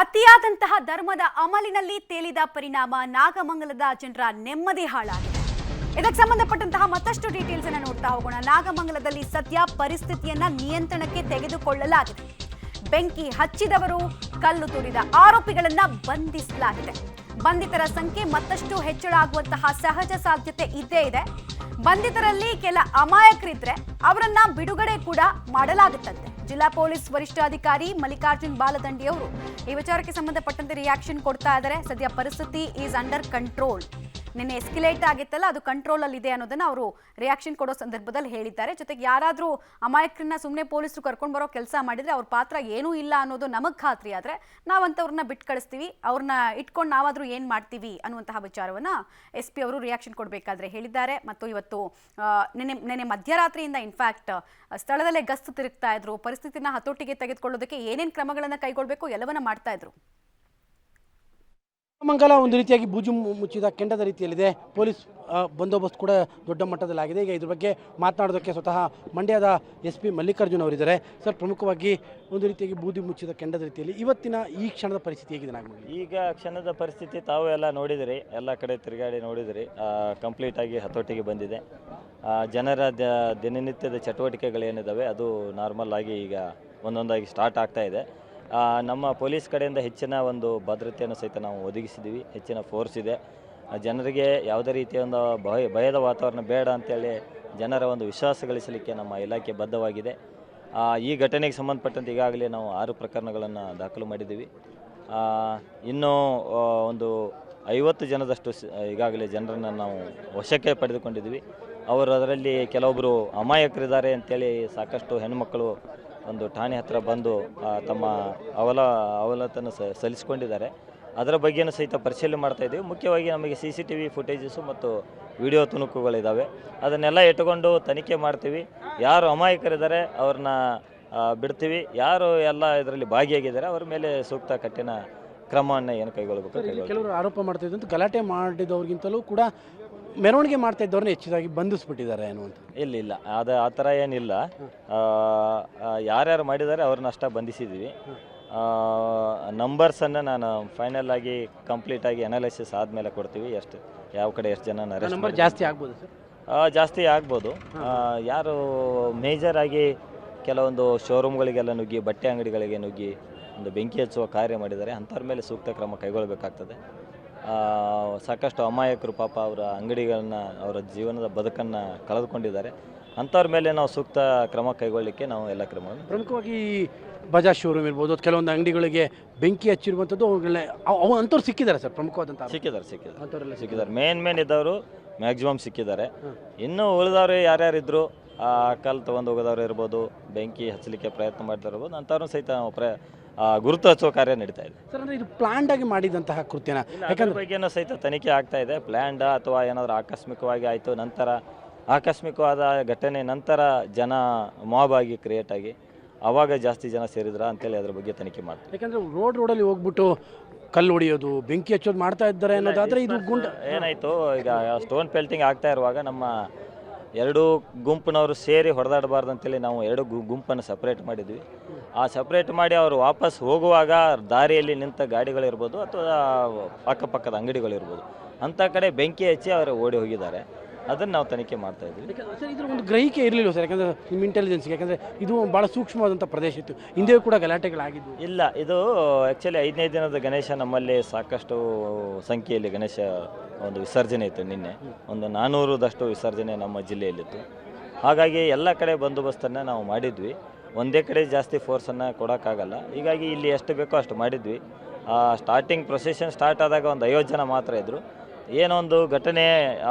ಅತಿಯಾದಂತಹ ಧರ್ಮದ ಅಮಲಿನಲ್ಲಿ ತೇಲಿದ ಪರಿಣಾಮ ನಾಗಮಂಗಲದ ಜನರ ನೆಮ್ಮದಿ ಹಾಳಾಗಿದೆ. ಇದಕ್ಕೆ ಸಂಬಂಧಪಟ್ಟಂತಹ ಮತ್ತಷ್ಟು ಡೀಟೇಲ್ಸ್ ಅನ್ನು ನೋಡ್ತಾ ಹೋಗೋಣ. ನಾಗಮಂಗಲದಲ್ಲಿ ಸದ್ಯ ಪರಿಸ್ಥಿತಿಯನ್ನ ನಿಯಂತ್ರಣಕ್ಕೆ ತೆಗೆದುಕೊಳ್ಳಲಾಗಿದೆ. ಬೆಂಕಿ ಹಚ್ಚಿದವರು, ಕಲ್ಲು ತೂರಿದ ಆರೋಪಿಗಳನ್ನ ಬಂಧಿಸಲಾಗಿದೆ. ಬಂಧಿತರ ಸಂಖ್ಯೆ ಮತ್ತಷ್ಟು ಹೆಚ್ಚಳ ಆಗುವಂತಹ ಸಹಜ ಸಾಧ್ಯತೆ ಇದ್ದೇ ಇದೆ. ಬಂಧಿತರಲ್ಲಿ ಕೆಲ ಅಮಾಯಕರಿದ್ರೆ ಅವರನ್ನ ಬಿಡುಗಡೆ ಕೂಡ ಮಾಡಲಾಗುತ್ತಂತೆ. ಜಿಲ್ಲಾ ಪೊಲೀಸ್ ವರಿಷ್ಠಾಧಿಕಾರಿ ಮಲ್ಲಿಕಾರ್ಜುನ್ ಬಾಲದಂಡಿ ಅವರು ಈ ವಿಚಾರಕ್ಕೆ ಸಂಬಂಧಪಟ್ಟಂತೆ ರಿಯಾಕ್ಷನ್ ಕೊಡ್ತಾ ಇದ್ದಾರೆ. ಸದ್ಯ ಪರಿಸ್ಥಿತಿ ಈಸ್ ಅಂಡರ್ ಕಂಟ್ರೋಲ್. ನಿನ್ನೆ ಎಸ್ಕಲೇಟ್ ಆಗಿತ್ತಲ್ಲ, ಅದು ಕಂಟ್ರೋಲ್ ಅಲ್ಲಿ ಇದೆ ಅನ್ನೋದನ್ನ ಅವರು ರಿಯಾಕ್ಷನ್ ಕೊಡೋ ಸಂದರ್ಭದಲ್ಲಿ ಹೇಳಿದ್ದಾರೆ. ಜೊತೆಗೆ ಯಾರಾದ್ರೂ ಅಮಾಯಕರನ್ನ ಸುಮ್ಮನೆ ಪೊಲೀಸರು ಕರ್ಕೊಂಡು ಬರೋ ಕೆಲಸ ಮಾಡಿದ್ರೆ ಅವ್ರ ಪಾತ್ರ ಏನೂ ಇಲ್ಲ ಅನ್ನೋದು ನಮಗ್ ಖಾತ್ರಿ ಆದ್ರೆ ನಾವಂತವ್ರನ್ನ ಬಿಟ್ಟು ಕಳಿಸ್ತೀವಿ, ಅವ್ರನ್ನ ಇಟ್ಕೊಂಡು ನಾವಾದ್ರೂ ಏನ್ ಮಾಡ್ತೀವಿ ಅನ್ನುವಂತಹ ವಿಚಾರವನ್ನ SP ಅವರು ರಿಯಾಕ್ಷನ್ ಕೊಡಬೇಕಾದ್ರೆ ಹೇಳಿದ್ದಾರೆ. ಮತ್ತು ಇವತ್ತು ನಿನ್ನೆ ಮಧ್ಯರಾತ್ರಿಯಿಂದ ಇನ್ಫ್ಯಾಕ್ಟ್ ಸ್ಥಳದಲ್ಲೇ ಗಸ್ತು ತಿರುಗ್ತಾ ಇದ್ರು. ಪರಿಸ್ಥಿತಿನ ಹತೋಟಿಗೆ ತೆಗೆದುಕೊಳ್ಳೋದಕ್ಕೆ ಏನೇನು ಕ್ರಮಗಳನ್ನ ಕೈಗೊಳ್ಳಬೇಕು ಎಲ್ಲವನ್ನ ಮಾಡ್ತಾ ಇದ್ರು. ಮಂಗಲ ಒಂದು ರೀತಿಯಾಗಿ ಬೂಜು ಮುಚ್ಚಿದ ಕೆಂಡದ ರೀತಿಯಲ್ಲಿದೆ. ಪೊಲೀಸ್ ಬಂದೋಬಸ್ತ್ ಕೂಡ ದೊಡ್ಡ ಮಟ್ಟದಲ್ಲಾಗಿದೆ. ಈಗ ಇದ್ರ ಬಗ್ಗೆ ಮಾತನಾಡೋದಕ್ಕೆ ಸ್ವತಃ ಮಂಡ್ಯದ SP ಮಲ್ಲಿಕಾರ್ಜುನ್ ಅವರಿದ್ದಾರೆ. ಸರ್, ಪ್ರಮುಖವಾಗಿ ಒಂದು ರೀತಿಯಾಗಿ ಬೂದಿ ಮುಚ್ಚಿದ ಕೆಂಡದ ರೀತಿಯಲ್ಲಿ ಇವತ್ತಿನ ಈ ಕ್ಷಣದ ಪರಿಸ್ಥಿತಿ ಹೇಗಿದೆ ನಾಗಮಂಗಲ? ಈಗ ಕ್ಷಣದ ಪರಿಸ್ಥಿತಿ ತಾವು ಎಲ್ಲ ನೋಡಿದಿರಿ, ಎಲ್ಲ ಕಡೆ ತಿರುಗಾಡಿ ನೋಡಿದಿರಿ. ಕಂಪ್ಲೀಟಾಗಿ ಹತೋಟಿಗೆ ಬಂದಿದೆ. ಜನರ ದಿನನಿತ್ಯದ ಚಟುವಟಿಕೆಗಳೇನಿದ್ದಾವೆ ಅದು ನಾರ್ಮಲ್ ಆಗಿ ಈಗ ಒಂದೊಂದಾಗಿ ಸ್ಟಾರ್ಟ್ ಆಗ್ತಾ ಇದೆ. ನಮ್ಮ ಪೊಲೀಸ್ ಕಡೆಯಿಂದ ಹೆಚ್ಚಿನ ಒಂದು ಭದ್ರತೆಯನ್ನು ಸಹಿತ ನಾವು ಒದಗಿಸಿದ್ದೀವಿ. ಹೆಚ್ಚಿನ ಫೋರ್ಸ್ ಇದೆ. ಜನರಿಗೆ ಯಾವುದೇ ರೀತಿಯ ಒಂದು ಭಯದ ವಾತಾವರಣ ಬೇಡ ಅಂತೇಳಿ ಜನರ ಒಂದು ವಿಶ್ವಾಸ ಗಳಿಸಲಿಕ್ಕೆ ನಮ್ಮ ಇಲಾಖೆ ಬದ್ಧವಾಗಿದೆ. ಈ ಘಟನೆಗೆ ಸಂಬಂಧಪಟ್ಟಂತೆ ಈಗಾಗಲೇ ನಾವು 6 ಪ್ರಕರಣಗಳನ್ನು ದಾಖಲು ಮಾಡಿದ್ದೀವಿ. ಇನ್ನೂ ಒಂದು 50 ಜನದಷ್ಟು ಈಗಾಗಲೇ ಜನರನ್ನು ನಾವು ವಶಕ್ಕೆ ಪಡೆದುಕೊಂಡಿದ್ದೀವಿ. ಅದರಲ್ಲಿ ಕೆಲವೊಬ್ಬರು ಅಮಾಯಕರಿದ್ದಾರೆ ಅಂತೇಳಿ ಸಾಕಷ್ಟು ಹೆಣ್ಣುಮಕ್ಕಳು ಒಂದು ಠಾಣೆ ಹತ್ತಿರ ಬಂದು ತಮ್ಮ ಅವಲತ್ತನ್ನು ಸಲ್ಲಿಸಿಕೊಂಡಿದ್ದಾರೆ. ಅದರ ಬಗ್ಗೆಯೂ ಸಹಿತ ಪರಿಶೀಲನೆ ಮಾಡ್ತಾ ಇದ್ದೀವಿ. ಮುಖ್ಯವಾಗಿ ನಮಗೆ CCTV ಫುಟೇಜಸ್ಸು ಮತ್ತು ವಿಡಿಯೋ ತುಣುಕುಗಳಿದ್ದಾವೆ. ಅದನ್ನೆಲ್ಲ ಇಟ್ಟುಕೊಂಡು ತನಿಖೆ ಮಾಡ್ತೀವಿ. ಯಾರು ಅಮಾಯಕರಿದ್ದಾರೆ ಅವ್ರನ್ನ ಬಿಡ್ತೀವಿ. ಯಾರು ಎಲ್ಲ ಇದರಲ್ಲಿ ಭಾಗಿಯಾಗಿದ್ದಾರೆ ಅವ್ರ ಮೇಲೆ ಸೂಕ್ತ ಕಠಿಣ ಕ್ರಮವನ್ನು ಏನು ಕೈಗೊಳ್ಳಬೇಕು. ಕೆಲವರು ಆರೋಪ ಮಾಡ್ತಾ ಇದ್ದಂತ ಗಲಾಟೆ ಮಾಡಿದವ್ರಿಗಿಂತಲೂ ಕೂಡ ಮೆರವಣಿಗೆ ಮಾಡ್ತಾ ಇದ್ದವ್ರನ್ನ ಹೆಚ್ಚಿದಾಗಿ ಬಂಧಿಸ್ಬಿಟ್ಟಿದ್ದಾರೆ ಅನ್ನುವಂಥ. ಇಲ್ಲ ಆ ಥರ ಏನಿಲ್ಲ. ಯಾರ್ಯಾರು ಮಾಡಿದ್ದಾರೆ ಅವ್ರನ್ನ ಅಷ್ಟೇ ಬಂಧಿಸಿದ್ದೀವಿ. ನಂಬರ್ಸನ್ನು ನಾನು ಫೈನಲ್ ಆಗಿ ಕಂಪ್ಲೀಟಾಗಿ ಅನಾಲಿಸಿಸ್ ಆದಮೇಲೆ ಕೊಡ್ತೀವಿ. ಯಾವ ಕಡೆ ಎಷ್ಟು ಜನ ನಂಬರ್ ಜಾಸ್ತಿ ಆಗ್ಬೋದು ಸರ್? ಜಾಸ್ತಿ ಆಗ್ಬೋದು. ಯಾರು ಮೇಜರ್ ಆಗಿ ಕೆಲವೊಂದು ಶೋರೂಮ್ಗಳಿಗೆಲ್ಲ ನುಗ್ಗಿ, ಬಟ್ಟೆ ಅಂಗಡಿಗಳಿಗೆ ನುಗ್ಗಿ ಒಂದು ಬೆಂಕಿ ಹಚ್ಚುವ ಕಾರ್ಯ ಮಾಡಿದ್ದಾರೆ, ಅಂಥವ್ರ ಮೇಲೆ ಸೂಕ್ತ ಕ್ರಮ ಕೈಗೊಳ್ಳಬೇಕಾಗ್ತದೆ. ಸಾಕಷ್ಟು ಅಮಾಯಕರು ಪಾಪ ಅವರ ಅಂಗಡಿಗಳನ್ನ, ಅವರ ಜೀವನದ ಬದುಕನ್ನು ಕಳೆದುಕೊಂಡಿದ್ದಾರೆ. ಅಂಥವ್ರ ಮೇಲೆ ನಾವು ಸೂಕ್ತ ಕ್ರಮ ಕೈಗೊಳ್ಳಲಿಕ್ಕೆ ನಾವು ಎಲ್ಲ ಕ್ರಮವನ್ನು, ಪ್ರಮುಖವಾಗಿ ಬಜಾಜ್ ಶೋರೂಮ್ ಇರ್ಬೋದು, ಕೆಲವೊಂದು ಅಂಗಡಿಗಳಿಗೆ ಬೆಂಕಿ ಹಚ್ಚಿರುವಂಥದ್ದು ಅಂಥವ್ರು ಸಿಕ್ಕಿದ್ದಾರೆ ಸರ್? ಪ್ರಮುಖವಾದಂಥ ಸಿಕ್ಕಿದ್ದಾರೆ. ಮೇನ್ ಇದ್ದವರು ಮ್ಯಾಕ್ಸಿಮಮ್ ಸಿಕ್ಕಿದ್ದಾರೆ. ಇನ್ನೂ ಉಳಿದವರು ಯಾರ್ಯಾರಿದ್ರು ಕಲ್ಲು ತೊಗೊಂಡು ಹೋಗೋದವ್ರು ಇರ್ಬೋದು, ಬೆಂಕಿ ಹಚ್ಚಲಿಕ್ಕೆ ಪ್ರಯತ್ನ ಮಾಡ್ತಾ ಇರ್ಬೋದು, ಅಂಥವ್ರು ಸಹಿತ ಗುರುತು ಹಚ್ಚುವ ಕಾರ್ಯ ನಡೀತಾ ಇದೆ. ಸರ್, ಅಂದರೆ ಇದು ಪ್ಲಾನ್ಡ್ ಆಗಿ ಮಾಡಿದಂತಹ ಕೃತ್ಯನ? ಯಾಕಂದ್ರೆ ಬಗ್ಗೆನೂ ಸಹಿತ ತನಿಖೆ ಆಗ್ತಾ ಇದೆ. ಪ್ಲ್ಯಾಂಡ್ ಅಥವಾ ಏನಾದರೂ ಆಕಸ್ಮಿಕವಾಗಿ ಆಯಿತು, ನಂತರ ಆಕಸ್ಮಿಕವಾದ ಘಟನೆ ನಂತರ ಜನ ಮಾಬ್ ಆಗಿ ಕ್ರಿಯೇಟ್ ಆಗಿ ಆವಾಗ ಜಾಸ್ತಿ ಜನ ಸೇರಿದ್ರ ಅಂತೇಳಿ ಅದ್ರ ಬಗ್ಗೆ ತನಿಖೆ ಮಾಡ್ತೀವಿ. ಯಾಕಂದರೆ ರೋಡಲ್ಲಿ ಹೋಗ್ಬಿಟ್ಟು ಕಲ್ಲು ಹೊಡೆಯೋದು, ಬೆಂಕಿ ಹಚ್ಚೋದು ಮಾಡ್ತಾ ಇದ್ದಾರೆ ಅನ್ನೋದಾದರೆ ಇದು ಏನಾಯಿತು, ಈಗ ಸ್ಟೋನ್ ಪೆಲ್ಟಿಂಗ್ ಆಗ್ತಾ ಇರುವಾಗ ನಮ್ಮ 2 ಗುಂಪಿನವರು ಸೇರಿ ಹೊಡೆದಾಡಬಾರ್ದು ಅಂತೇಳಿ ನಾವು 2 ಗುಂಪನ್ನು ಸಪ್ರೇಟ್ ಮಾಡಿದ್ವಿ. ಆ ಸಪ್ರೇಟ್ ಮಾಡಿ ಅವರು ವಾಪಸ್ ಹೋಗುವಾಗ ದಾರಿಯಲ್ಲಿ ನಿಂತ ಗಾಡಿಗಳಿರ್ಬೋದು ಅಥವಾ ಅಕ್ಕಪಕ್ಕದ ಅಂಗಡಿಗಳಿರ್ಬೋದು, ಅಂಥ ಕಡೆ ಬೆಂಕಿ ಹಚ್ಚಿ ಅವರು ಓಡಿ ಹೋಗಿದ್ದಾರೆ. ಅದನ್ನು ನಾವು ತನಿಖೆ ಮಾಡ್ತಾ ಇದ್ವಿ. ಸರ್, ಇದ್ರ ಒಂದು ಗ್ರಹಿಕೆ ಇರಲಿಲ್ಲ ಸರ್? ಯಾಕಂದರೆ ನಿಮ್ಮ ಇಂಟೆಲಿಜೆನ್ಸ್ಗೆ, ಯಾಕಂದರೆ ಇದು ಭಾಳ ಸೂಕ್ಷ್ಮವಾದಂಥ ಪ್ರದೇಶ ಇತ್ತು, ಹಿಂದೆ ಕೂಡ ಗಲಾಟೆಗಳಾಗಿದ್ದು. ಇಲ್ಲ, ಇದು ಆ್ಯಕ್ಚುಲಿ 5ನೇ ದಿನದ ಗಣೇಶ ನಮ್ಮಲ್ಲಿ ಸಾಕಷ್ಟು ಸಂಖ್ಯೆಯಲ್ಲಿ ಗಣೇಶ ಒಂದು ವಿಸರ್ಜನೆ ಇತ್ತು. ನಿನ್ನೆ ಒಂದು 400ದಷ್ಟು ವಿಸರ್ಜನೆ ನಮ್ಮ ಜಿಲ್ಲೆಯಲ್ಲಿತ್ತು. ಹಾಗಾಗಿ ಎಲ್ಲ ಕಡೆ ಬಂದೋಬಸ್ತನ್ನು ನಾವು ಮಾಡಿದ್ವಿ. ಒಂದೇ ಕಡೆ ಜಾಸ್ತಿ ಫೋರ್ಸನ್ನು ಕೊಡೋಕ್ಕಾಗಲ್ಲ. ಹೀಗಾಗಿ ಇಲ್ಲಿ ಎಷ್ಟು ಬೇಕೋ ಅಷ್ಟು ಮಾಡಿದ್ವಿ. ಸ್ಟಾರ್ಟಿಂಗ್ ಪ್ರೊಸೆಷನ್ ಸ್ಟಾರ್ಟ್ ಆದಾಗ ಒಂದು 50 ಜನ ಮಾತ್ರ ಇದ್ದರು. ಏನೋ ಒಂದು ಘಟನೆ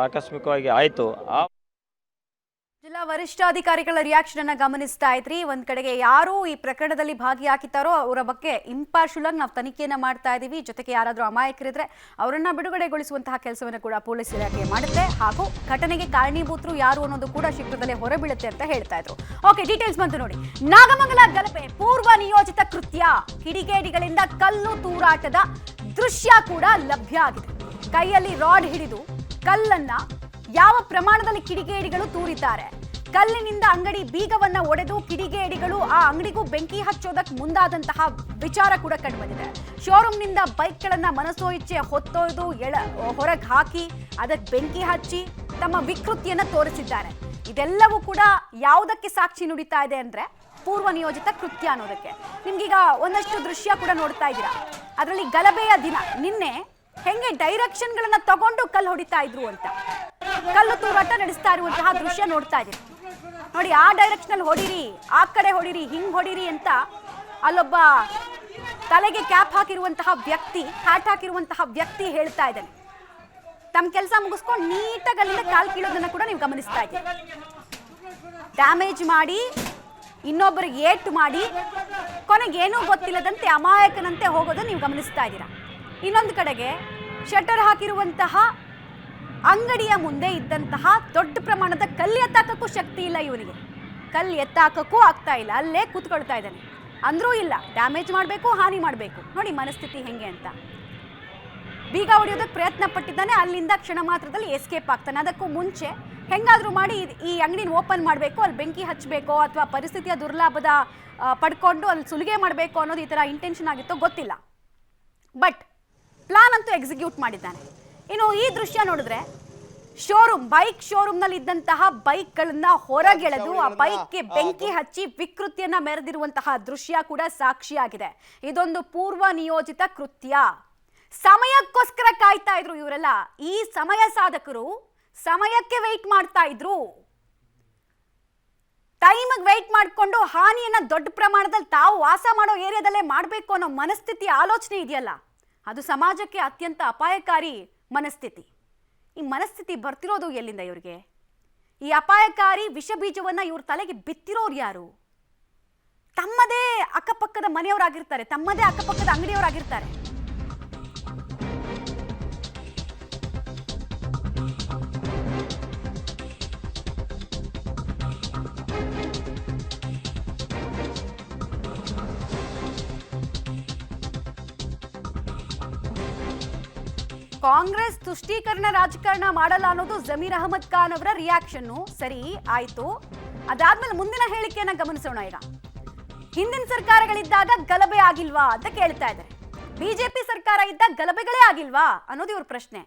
ಆಕಸ್ಮಿಕವಾಗಿ ಆಯಿತು. ಜಿಲ್ಲಾ ವರಿಷ್ಠಾಧಿಕಾರಿಗಳ ರಿಯಾಕ್ಷನ್ ಅನ್ನ ಗಮನಿಸ್ತಾ ಇದ್ರಿ. ಒಂದ್ ಕಡೆಗೆ ಯಾರು ಈ ಪ್ರಕರಣದಲ್ಲಿ ಭಾಗಿಯಾಗಿದ್ದಾರೋ ಅವರ ಬಗ್ಗೆ ಇಂಪಾರ್ಷಿಯಲ್ ಆಗಿ ನಾವು ತನಿಖೆಯನ್ನ ಮಾಡ್ತಾ ಇದೀವಿ. ಜೊತೆಗೆ ಯಾರಾದ್ರೂ ಅಮಾಯಕರಿದ್ರೆ ಅವರನ್ನ ಬಿಡುಗಡೆಗೊಳಿಸುವಂತಹ ಕೆಲಸವನ್ನು ಕೂಡ ಪೊಲೀಸ್ ಇಲಾಖೆ ಮಾಡುತ್ತೆ. ಹಾಗೂ ಘಟನೆಗೆ ಕಾರಣೀಭೂತರು ಯಾರು ಅನ್ನೋದು ಕೂಡ ಶೀಘ್ರದಲ್ಲೇ ಹೊರಬೀಳುತ್ತೆ ಅಂತ ಹೇಳ್ತಾ ಇದ್ರು. ಓಕೆ, ಡೀಟೇಲ್ಸ್ ಬಂತು ನೋಡಿ. ನಾಗಮಂಗಲ ಗಲಭೆ ಪೂರ್ವ ನಿಯೋಜಿತ ಕೃತ್ಯ, ಕಿಡಿಗೇಡಿಗಳಿಂದ ಕಲ್ಲು ತೂರಾಟದ ದೃಶ್ಯ ಕೂಡ ಲಭ್ಯ ಆಗಿದೆ. ಕೈಯಲ್ಲಿ ರಾಡ್ ಹಿಡಿದು ಕಲ್ಲನ್ನ ಯಾವ ಪ್ರಮಾಣದಲ್ಲಿ ಕಿಡಿಗೇಡಿಗಳು ತೂರಿದ್ದಾರೆ, ಕಲ್ಲಿನಿಂದ ಅಂಗಡಿ ಬೀಗವನ್ನ ಒಡೆದು ಕಿಡಿಗೇಡಿಗಳು ಆ ಅಂಗಡಿಗೂ ಬೆಂಕಿ ಹಚ್ಚೋದಕ್ಕೆ ಮುಂದಾದಂತಹ ವಿಚಾರ ಕೂಡ ಕಂಡುಬಂದಿದೆ. ಶೋರೂಮ್ನಿಂದ ಬೈಕ್ಗಳನ್ನ ಮನಸೋ ಇಚ್ಛೆ ಹೊತ್ತೊಯ್ದು ಹೊರಗೆ ಹಾಕಿ ಅದಕ್ಕೆ ಬೆಂಕಿ ಹಚ್ಚಿ ತಮ್ಮ ವಿಕೃತಿಯನ್ನ ತೋರಿಸಿದ್ದಾರೆ. ಇದೆಲ್ಲವೂ ಕೂಡ ಯಾವುದಕ್ಕೆ ಸಾಕ್ಷಿ ನುಡಿತಾ ಇದೆ ಅಂದ್ರೆ ಪೂರ್ವ ನಿಯೋಜಿತ ಕೃತ್ಯ ಅನ್ನೋದಕ್ಕೆ. ನಿಮ್ಗೀಗ ಒಂದಷ್ಟು ದೃಶ್ಯ ಕೂಡ ನೋಡ್ತಾ ಇದ್ದೀರಾ. ಅದರಲ್ಲಿ ಗಲಭೆಯ ದಿನ ನಿನ್ನೆ ಹೆಂಗೆ ಡೈರೆಕ್ಷನ್ಗಳನ್ನ ತಗೊಂಡು ಕಲ್ಲು ಹೊಡಿತಾ ಇದ್ರು ಅಂತ, ಕಲ್ಲು ತೂರಾಟ ನಡೆಸ್ತಾ ಇರುವಂತಹ ದೃಶ್ಯ ನೋಡ್ತಾ ಇದ್ದೀರಿ. ನೋಡಿ, ಆ ಡೈರೆಕ್ಷನ್ ಅಲ್ಲಿ ಹೊಡಿರಿ, ಆ ಕಡೆ ಹೊಡಿರಿ, ಹಿಂಗ್ ಹೊಡಿರಿ ಅಂತ ಅಲ್ಲೊಬ್ಬ ತಲೆಗೆ ಕ್ಯಾಪ್ ಹಾಕಿರುವಂತಹ ವ್ಯಕ್ತಿ, ಹ್ಯಾಟ್ ಹಾಕಿರುವಂತಹ ವ್ಯಕ್ತಿ ಹೇಳ್ತಾ ಇದ್ದಾನೆ. ತಮ್ಮ ಕೆಲಸ ಮುಗಿಸ್ಕೊಂಡು ನೀಟಾಗಿ ಅಲ್ಲಿಂದ ಕಾಲ್ ಕೀಳೋದನ್ನ ಕೂಡ ನೀವು ಗಮನಿಸ್ತಾ ಇದ್ದೀರಿ. ಡ್ಯಾಮೇಜ್ ಮಾಡಿ, ಇನ್ನೊಬ್ಬರಿಗೆ ಏಟು ಮಾಡಿ, ಕೊನೆಗೆ ಏನೂ ಗೊತ್ತಿಲ್ಲದಂತೆ ಅಮಾಯಕನಂತೆ ಹೋಗೋದನ್ನ ನೀವು ಗಮನಿಸ್ತಾ ಇದ್ದೀರಾ. ಇನ್ನೊಂದು ಕಡೆಗೆ ಶಟರ್ ಹಾಕಿರುವಂತಹ ಅಂಗಡಿಯ ಮುಂದೆ ಇದ್ದಂತಹ ದೊಡ್ಡ ಪ್ರಮಾಣದ ಕಲ್ಲು ಎತ್ತಾಕಕ್ಕೂ ಶಕ್ತಿ ಇಲ್ಲ ಇವನಿಗೆ, ಕಲ್ಲು ಎತ್ತಾಕಕ್ಕೂ ಆಗ್ತಾ ಇಲ್ಲ, ಅಲ್ಲೇ ಕೂತ್ಕೊಳ್ತಾ ಇದ್ದಾನೆ. ಅಂದ್ರೂ ಇಲ್ಲ, ಡ್ಯಾಮೇಜ್ ಮಾಡಬೇಕು, ಹಾನಿ ಮಾಡಬೇಕು. ನೋಡಿ ಮನಸ್ಥಿತಿ ಹೆಂಗೆ ಅಂತ. ಬೀಗ ಹೊಡೆಯೋದಕ್ಕೆ ಪ್ರಯತ್ನ ಪಟ್ಟಿದ್ದಾನೆ, ಅಲ್ಲಿಂದ ಕ್ಷಣ ಮಾತ್ರದಲ್ಲಿ ಎಸ್ಕೇಪ್ ಆಗ್ತಾನೆ. ಅದಕ್ಕೂ ಮುಂಚೆ ಹೆಂಗಾದ್ರೂ ಮಾಡಿ ಈ ಅಂಗಡಿನ ಓಪನ್ ಮಾಡಬೇಕು, ಅಲ್ಲಿ ಬೆಂಕಿ ಹಚ್ಚಬೇಕು, ಅಥವಾ ಪರಿಸ್ಥಿತಿಯ ದುರ್ಲಾಭದ ಪಡ್ಕೊಂಡು ಅಲ್ಲಿ ಸುಲಿಗೆ ಮಾಡಬೇಕು ಅನ್ನೋದು ಈ ಥರ ಇಂಟೆನ್ಷನ್ ಆಗಿತ್ತೋ ಗೊತ್ತಿಲ್ಲ. ಬಟ್ ಪ್ಲಾನ್ ಅಂತೂ ಎಕ್ಸಿಕ್ಯೂಟ್ ಮಾಡಿದ್ದಾನೆ. ಇನ್ನು ಈ ದೃಶ್ಯ ನೋಡಿದ್ರೆ ಬೈಕ್ ಶೋರೂಮ್ನಲ್ಲಿ ಇದ್ದಂತಹ ಬೈಕ್ಗಳನ್ನ ಹೊರಗೆಳೆದು ಆ ಬೈಕ್ಗೆ ಬೆಂಕಿ ಹಚ್ಚಿ ವಿಕೃತಿಯನ್ನ ಮೆರೆದಿರುವಂತಹ ದೃಶ್ಯ ಕೂಡ ಸಾಕ್ಷಿಯಾಗಿದೆ. ಇದೊಂದು ಪೂರ್ವ ನಿಯೋಜಿತ ಕೃತ್ಯ. ಸಮಯಕ್ಕೋಸ್ಕರ ಕಾಯ್ತಾ ಇದ್ರು ಇವರೆಲ್ಲ. ಈ ಸಮಯ ಸಾಧಕರು ಸಮಯಕ್ಕೆ ವೆಯ್ಟ್ ಮಾಡ್ತಾ ಇದ್ರು. ಟೈಮಿಗೆ ವೆಯ್ಟ್ ಮಾಡಿಕೊಂಡು ಹಾನಿಯನ್ನ ದೊಡ್ಡ ಪ್ರಮಾಣದಲ್ಲಿ ತಾವು ವಾಸ ಮಾಡೋ ಏರಿಯಾದಲ್ಲೇ ಮಾಡಬೇಕು ಅನ್ನೋ ಮನಸ್ಥಿತಿ, ಆಲೋಚನೆ ಇದೆಯಲ್ಲ, ಅದು ಸಮಾಜಕ್ಕೆ ಅತ್ಯಂತ ಅಪಾಯಕಾರಿ ಮನಸ್ಥಿತಿ. ಈ ಮನಸ್ಥಿತಿ ಬರ್ತಿರೋದು ಎಲ್ಲಿಂದ ಇವ್ರಿಗೆ? ಈ ಅಪಾಯಕಾರಿ ವಿಷ ಬೀಜವನ್ನ ಇವ್ರ ತಲೆಗೆ ಬಿತ್ತಿರೋರು ಯಾರು? ತಮ್ಮದೇ ಅಕ್ಕಪಕ್ಕದ ಮನೆಯವರಾಗಿರ್ತಾರೆ, ತಮ್ಮದೇ ಅಕ್ಕಪಕ್ಕದ ಅಂಗಡಿಯವರಾಗಿರ್ತಾರೆ. ಕಾಂಗ್ರೆಸ್ ತುಷ್ಟೀಕರಣ ರಾಜಕಾರಣ ಮಾಡಲ್ಲ ಅನ್ನೋದು ಜಮೀರ್ ಅಹಮದ್ ಖಾನ್ ಅವರ ರಿಯಾಕ್ಷನ್ನು. ಸರಿ ಆಯ್ತು, ಅದಾದ್ಮೇಲೆ ಮುಂದಿನ ಹೇಳಿಕೆಯನ್ನ ಗಮನಿಸೋಣ. ಈಗ ಹಿಂದಿನ ಸರ್ಕಾರಗಳಿದ್ದಾಗ ಗಲಭೆ ಆಗಿಲ್ವಾ ಅಂತ ಕೇಳ್ತಾ ಇದ್ದಾರೆ. ಬಿಜೆಪಿ ಸರ್ಕಾರ ಇದ್ದಾಗ ಗಲಭೆಗಳೇ ಆಗಿಲ್ವಾ ಅನ್ನೋದು ಇವ್ರ ಪ್ರಶ್ನೆ.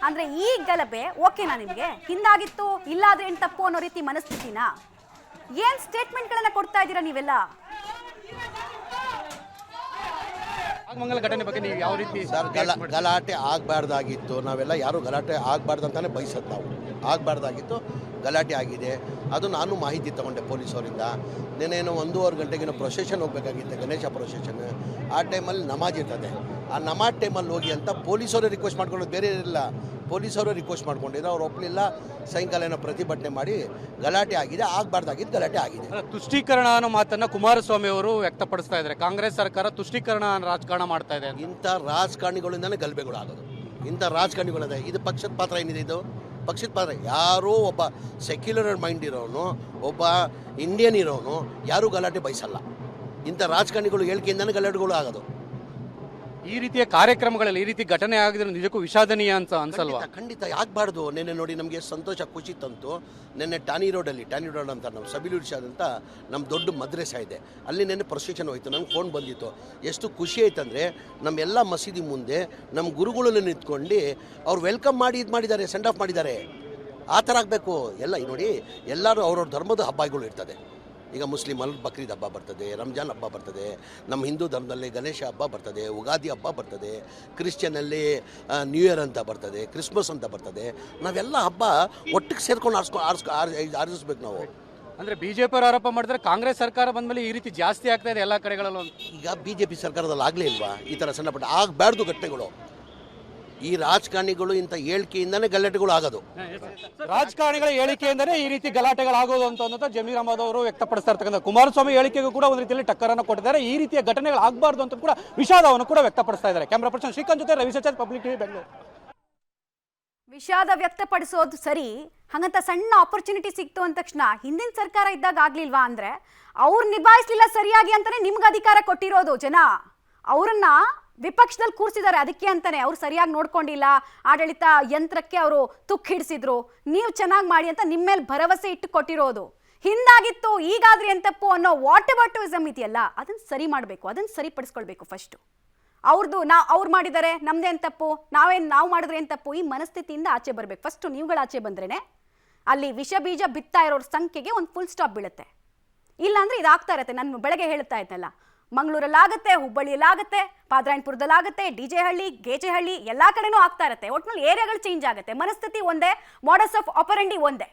ಅಂದ್ರೆ ಈ ಗಲಭೆ ಓಕೆನಾ ನಿಮ್ಗೆ? ಹಿಂದಾಗಿತ್ತು, ಇಲ್ಲಾದ್ರೆ ಏನ್ ತಪ್ಪು ಅನ್ನೋ ರೀತಿ ಮನಸ್ಥಿತಿನ? ಏನ್ ಸ್ಟೇಟ್ಮೆಂಟ್ ಗಳನ್ನ ಕೊಡ್ತಾ ಇದ್ದೀರಾ ನೀವೆಲ್ಲ? ಮಂಗಲ ಘಟನೆ ಬಗ್ಗೆ ನೀವು ಯಾವ ರೀತಿ ಸರ್? ಗಲಾಟೆ ಆಗಬಾರ್ದಾಗಿತ್ತು. ನಾವೆಲ್ಲ ಯಾರು ಗಲಾಟೆ ಆಗಬಾರ್ದು ಅಂತಾನೆ ಬಯಸೋದು. ನಾವು ಆಗಬಾರ್ದಾಗಿತ್ತು, ಗಲಾಟೆ ಆಗಿದೆ. ಅದು ನಾನು ಮಾಹಿತಿ ತಗೊಂಡೆ ಪೊಲೀಸವರಿಂದ. ನೆನೇನೋ 1:30 ಗಂಟೆಗೇನೋ ಪ್ರೊಸೆಷನ್ ಹೋಗಬೇಕಾಗಿತ್ತು, ಗಣೇಶ ಪ್ರೊಸೆಷನ್. ಆ ಟೈಮಲ್ಲಿ ನಮಾಜ್ ಇರ್ತದೆ. ಆ ನಮಾಜ್ ಟೈಮಲ್ಲಿ ಹೋಗಿ ಅಂತ ಪೊಲೀಸವರೇ ರಿಕ್ವೆಸ್ಟ್ ಮಾಡ್ಕೊಳ್ಳೋದು, ಬೇರೆ ಇರಲಿಲ್ಲ. ಪೊಲೀಸವರು ರಿಕ್ವೆಸ್ಟ್ ಮಾಡ್ಕೊಂಡಿದ್ರು, ಅವ್ರು ಒಪ್ಪಲಿಲ್ಲ. ಸಾಯಂಕಾಲ ಏನೋ ಪ್ರತಿಭಟನೆ ಮಾಡಿ ಗಲಾಟೆ ಆಗಿದೆ. ಆಗಬಾರ್ದಾಗಿದ್ದು ಗಲಾಟೆ ಆಗಿದೆ. ತುಷ್ಟೀಕರಣ ಅನ್ನೋ ಮಾತನ್ನ ಕುಮಾರಸ್ವಾಮಿ ಅವರು ವ್ಯಕ್ತಪಡಿಸ್ತಾ ಇದ್ದಾರೆ. ಕಾಂಗ್ರೆಸ್ ಸರ್ಕಾರ ತುಷ್ಟೀಕರಣ ರಾಜಕಾರಣ ಮಾಡ್ತಾ ಇದೆ. ಇಂಥ ರಾಜಕಾರಣಿಗಳಿಂದಲೇ ಗಲಭೆಗಳು ಆಗೋದು. ಇಂಥ ರಾಜಕಾರಣಿಗಳಿದೆ. ಇದು ಪಕ್ಷದ ಪಾತ್ರ ಏನಿದೆ? ಇದು ಪಕ್ಷದ ಪಾತ್ರ. ಯಾರೋ ಒಬ್ಬ ಸೆಕ್ಯುಲರ್ ಮೈಂಡ್ ಇರೋನು, ಒಬ್ಬ ಇಂಡಿಯನ್ ಇರೋನು ಯಾರೂ ಗಲಾಟೆ ಬಯಸಲ್ಲ. ಇಂಥ ರಾಜಕಾರಣಿಗಳು ಹೇಳಿಕೆಯಿಂದನೇ ಗಲಾಟೆಗಳು ಆಗೋದು. ಈ ರೀತಿಯ ಕಾರ್ಯಕ್ರಮಗಳಲ್ಲಿ ಈ ರೀತಿ ಘಟನೆ ಆಗಿದ್ರೆ ನಿಜಕ್ಕೂ ವಿಷಾದನೀಯ ಅಂತ ಅನ್ಸಲ್ವಾ? ಖಂಡಿತ ಆಗಬಾರ್ದು. ನೆನ್ನೆ ನೋಡಿ ನಮಗೆ ಸಂತೋಷ, ಖುಷಿ ತಂತು. ನೆನ್ನೆ ಟಾನಿ ರೋಡ್ ಅಂತ ನಮ್ಮ ಸಬಿಲ್ ಇರ್ಷಾದ್ ಅಂತ ನಮ್ಮ ದೊಡ್ಡ ಮದ್ರೆಸಾ ಇದೆ, ಅಲ್ಲಿ ನೆನ್ನೆ ಪ್ರೊಸೆಷನ್ ಹೋಯ್ತು. ನಂಗೆ ಫೋನ್ ಬಂದಿತ್ತು. ಎಷ್ಟು ಖುಷಿ ಆಯ್ತಂದರೆ ನಮ್ಮ ಎಲ್ಲ ಮಸೀದಿ ಮುಂದೆ ನಮ್ಮ ಗುರುಗಳಲ್ಲಿ ನಿಂತ್ಕೊಂಡು ಅವ್ರು ವೆಲ್ಕಮ್ ಮಾಡಿ ಇದು ಮಾಡಿದ್ದಾರೆ, ಸೆಂಡ್ ಆಫ್ ಮಾಡಿದ್ದಾರೆ. ಆ ಥರ ಆಗಬೇಕು ಎಲ್ಲ. ನೋಡಿ, ಎಲ್ಲರೂ ಅವ್ರವ್ರ ಧರ್ಮದ ಹಬ್ಬಗಳು ಇರ್ತದೆ. ಈಗ ಮುಸ್ಲಿಮಲ್ಲಿ ಬಕ್ರೀದ್ ಹಬ್ಬ ಬರ್ತದೆ, ರಂಜಾನ್ ಹಬ್ಬ ಬರ್ತದೆ, ನಮ್ಮ ಹಿಂದೂ ಧರ್ಮದಲ್ಲಿ ಗಣೇಶ ಹಬ್ಬ ಬರ್ತದೆ, ಉಗಾದಿ ಹಬ್ಬ ಬರ್ತದೆ, ಕ್ರಿಶ್ಚಿಯನಲ್ಲಿ ನ್ಯೂ ಇಯರ್ ಅಂತ ಬರ್ತದೆ, ಕ್ರಿಸ್ಮಸ್ ಅಂತ ಬರ್ತದೆ. ನಾವೆಲ್ಲ ಹಬ್ಬ ಒಟ್ಟಿಗೆ ಸೇರ್ಕೊಂಡು ಆರಿಸ್ಬೇಕು ನಾವು. ಅಂದರೆ ಬಿಜೆಪಿ ಅವರು ಆರೋಪ ಮಾಡಿದ್ರೆ ಕಾಂಗ್ರೆಸ್ ಸರ್ಕಾರ ಬಂದಮೇಲೆ ಈ ರೀತಿ ಜಾಸ್ತಿ ಆಗ್ತಾ ಇದೆ ಎಲ್ಲ ಕಡೆಗಳಲ್ಲೂ. ಈಗ ಬಿಜೆಪಿ ಸರ್ಕಾರದಲ್ಲಿ ಆಗಲೇ ಇಲ್ವಾ ಈ ಥರ ಸಣ್ಣ ಪುಟ್ಟ? ಆಗಬಾರ್ದು ಘಟನೆಗಳು. ಈ ರಾಜಕಾರಣಿಗಳು ಇಂಥ ಹೇಳಿಕೆಯಿಂದನೇ ಗಲಾಟೆಗಳು ಆಗೋದು. ರಾಜಕಾರಣಿಗಳ ಹೇಳಿಕೆಯಿಂದನೇ ಈ ರೀತಿ ಗಲಾಟೆಗಳಾಗೋದು ಅಂತ ಜಮೀರ್ ಅಹಮದ್ ಅವರು ವ್ಯಕ್ತಪಡಿಸ್ತಾ ಇರ್ತಕ್ಕಂಥ ಕುಮಾರಸ್ವಾಮಿ ಹೇಳಿಕೆಗೂ ಕೂಡ ಒಂದು ರೀತಿಯಲ್ಲಿ ಟಕ್ಕರನ್ನು ಕೊಟ್ಟಿದ್ದಾರೆ. ಈ ರೀತಿಯ ಘಟನೆಗಳು ಆಗಬಾರ್ದು ಅಂತ ಕೂಡ ವಿಷಾದವನ್ನು ಕೂಡ ವ್ಯಕ್ತಪಡಿಸ್ತಾ ಇದ್ದಾರೆ. ಕ್ಯಾಮರಾ ಪರ್ಸನ್ ಶ್ರೀಕಾಂತ್ ಜೊತೆ ರವಿ ಸಚಾರ್, ಪಬ್ಲಿಕ್ ಟಿವಿ, ಬೆಂಗಳೂರು. ವಿಷಾದ ವ್ಯಕ್ತಪಡಿಸೋದು ಸರಿ, ಹಂಗಂತ ಸಣ್ಣ ಆಪರ್ಚುನಿಟಿ ಸಿಕ್ತು ಅಂದ ತಕ್ಷಣ ಹಿಂದಿನ ಸರ್ಕಾರ ಇದ್ದಾಗ ಆಗ್ಲಿಲ್ವಾ ಅಂದ್ರೆ ಅವ್ರು ನಿಭಾಯಿಸ್ಲಿಲ್ಲ ಸರಿಯಾಗಿ ಅಂತಾನೆ ನಿಮ್ಗೆ ಅಧಿಕಾರ ಕೊಟ್ಟಿರೋದು ಜನ. ಅವರನ್ನ ವಿಪಕ್ಷದಲ್ಲಿ ಕೂರಿಸಿದ್ದಾರೆ ಅದಕ್ಕೆ ಅಂತಾನೆ. ಅವ್ರು ಸರಿಯಾಗಿ ನೋಡ್ಕೊಂಡಿಲ್ಲ, ಆಡಳಿತ ಯಂತ್ರಕ್ಕೆ ಅವರು ತುಕ್ಕು ಹಿಡಿಸಿದ್ರು, ನೀವು ಚೆನ್ನಾಗಿ ಮಾಡಿ ಅಂತ ನಿಮ್ಮ ಮೇಲೆ ಭರವಸೆ ಇಟ್ಟು ಕೊಟ್ಟಿರೋದು. ಹಿಂದಾಗಿತ್ತು ಈಗಾದ್ರಿ ಏನ್ ತಪ್ಪು ಅನ್ನೋ ವಾಟ್ ಎವರ್ಟಿಸಮ್ ಇದೆಯಲ್ಲ ಅದನ್ನ ಸರಿ ಮಾಡಬೇಕು, ಅದನ್ನ ಸರಿಪಡಿಸ್ಕೊಳ್ಬೇಕು ಫಸ್ಟ್. ಅವ್ರದ್ದು ಅವ್ರು ಮಾಡಿದ್ದಾರೆ ನಮ್ದೇನ್ ತಪ್ಪು, ನಾವು ಮಾಡಿದ್ರೆ ಏನ್ ತಪ್ಪು, ಈ ಮನಸ್ಥಿತಿಯಿಂದ ಆಚೆ ಬರ್ಬೇಕು. ಫಸ್ಟ್ ನೀವುಗಳು ಆಚೆ ಬಂದ್ರೇನೆ ಅಲ್ಲಿ ವಿಷ ಬೀಜ ಬಿತ್ತಾ ಇರೋರ ಸಂಖ್ಯೆಗೆ ಒಂದು ಫುಲ್ ಸ್ಟಾಪ್ ಬೀಳುತ್ತೆ. ಇಲ್ಲಾಂದ್ರೆ ಇದಾಗ್ತಾ ಇರತ್ತೆ. ನಾನು ಬೆಳಗ್ಗೆ ಹೇಳ್ತಾ ಇದ್ನಲ್ಲ, ಮಂಗಳೂರಲ್ಲಾಗುತ್ತೆ, ಹುಬ್ಬಳ್ಳಿಯಲ್ಲಾಗುತ್ತೆ, ಪಾದರಾಯನಪುರದಲ್ಲಾಗುತ್ತೆ, DJ ಹಳ್ಳಿ, ಗೇಜೆ ಹಳ್ಳಿ, ಎಲ್ಲಾ ಕಡೆನೂ ಆಗ್ತಾ ಇರತ್ತೆ. ಒಟ್ನಲ್ಲಿ ಏರಿಯಾಗಳು ಚೇಂಜ್ ಆಗುತ್ತೆ, ಮನಸ್ಥಿತಿ ಒಂದೇ, ಮಾಡಸ್ ಆಫ್ ಆಪರೆಂಡಿ ಒಂದೇ.